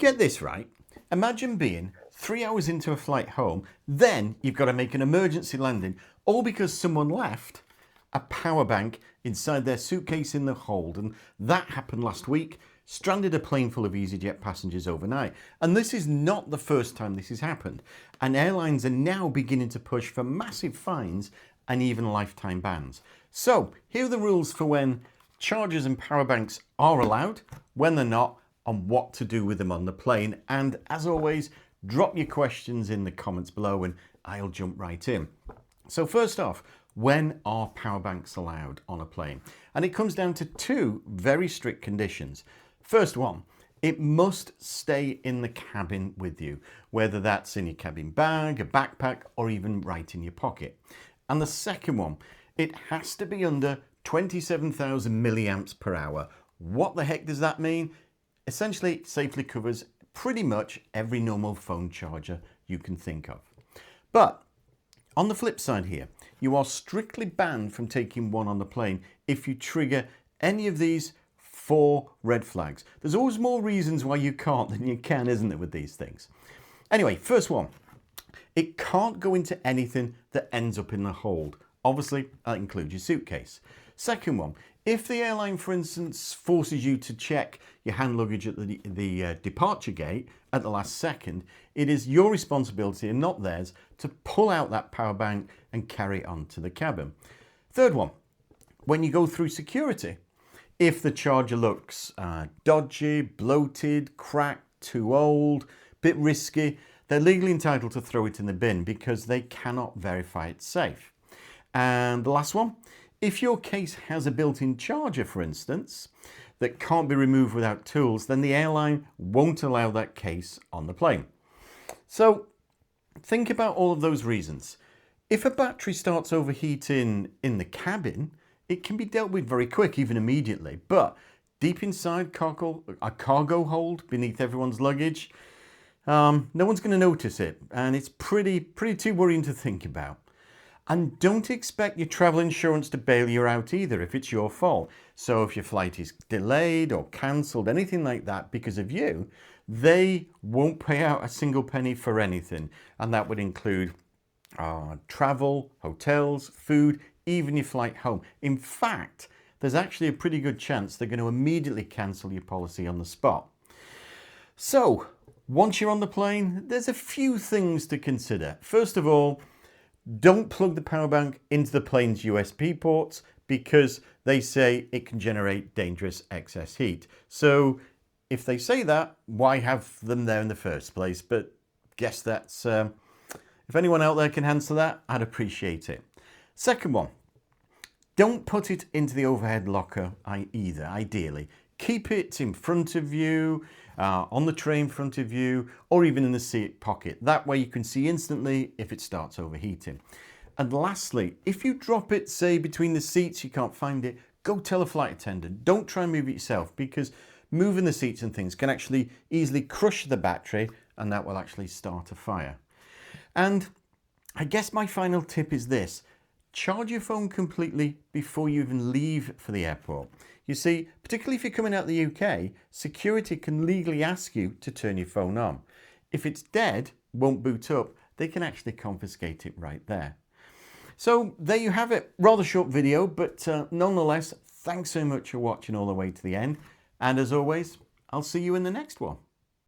Get this right. Imagine being 3 hours into a flight home, then you've got to make an emergency landing, all because someone left a power bank inside their suitcase in the hold. And that happened last week, stranded a plane full of easyJet passengers overnight. And this is not the first time this has happened. And airlines are now beginning to push for massive fines and even lifetime bans. So here are the rules for when chargers and power banks are allowed, when they're not, and what to do with them on the plane. And as always, drop your questions in the comments below and I'll jump right in. So first off, when are power banks allowed on a plane? And it comes down to two very strict conditions. First one, it must stay in the cabin with you, whether that's in your cabin bag, a backpack, or even right in your pocket. And the second one, it has to be under 27,000 milliamps per hour. What the heck does that mean? Essentially, it safely covers pretty much every normal phone charger you can think of. But on the flip side here, you are strictly banned from taking one on the plane if you trigger any of these 4 red flags. There's always more reasons why you can't than you can, isn't there, with these things? Anyway, first one, it can't go into anything that ends up in the hold. Obviously, that includes your suitcase. Second one, if the airline, for instance, forces you to check your hand luggage at the departure gate at the last second, it is your responsibility and not theirs to pull out that power bank and carry it on to the cabin. Third one, when you go through security, if the charger looks dodgy, bloated, cracked, too old, bit risky, they're legally entitled to throw it in the bin because they cannot verify it's safe. And the last one, if your case has a built-in charger, for instance, that can't be removed without tools, then the airline won't allow that case on the plane. So think about all of those reasons. If a battery starts overheating in the cabin, it can be dealt with very quick, even immediately. But deep inside a cargo hold beneath everyone's luggage, no one's going to notice it. And it's pretty too worrying to think about. And don't expect your travel insurance to bail you out either if it's your fault. So if your flight is delayed or cancelled, anything like that because of you, they won't pay out a single penny for anything. And that would include travel, hotels, food, even your flight home. In fact, there's actually a pretty good chance they're going to immediately cancel your policy on the spot. So once you're on the plane, there's a few things to consider. First of all, don't plug the power bank into the plane's USB ports because they say it can generate dangerous excess heat. So if they say that, why have them there in the first place? But guess that's, if anyone out there can answer that, I'd appreciate it. Second one, don't put it into the overhead locker either, ideally. Keep it in front of you, on the tray in front of you, or even in the seat pocket. That way you can see instantly if it starts overheating. And lastly, if you drop it, say, between the seats, you can't find it, go tell a flight attendant. Don't try and move it yourself because moving the seats and things can actually easily crush the battery and that will actually start a fire. And I guess my final tip is this. Charge your phone completely before you even leave for the airport. You see, particularly if you're coming out of the UK, security can legally ask you to turn your phone on. If it's dead, won't boot up, they can actually confiscate it right there. So there you have it. Rather short video, but nonetheless, thanks so much for watching all the way to the end. And as always, I'll see you in the next one.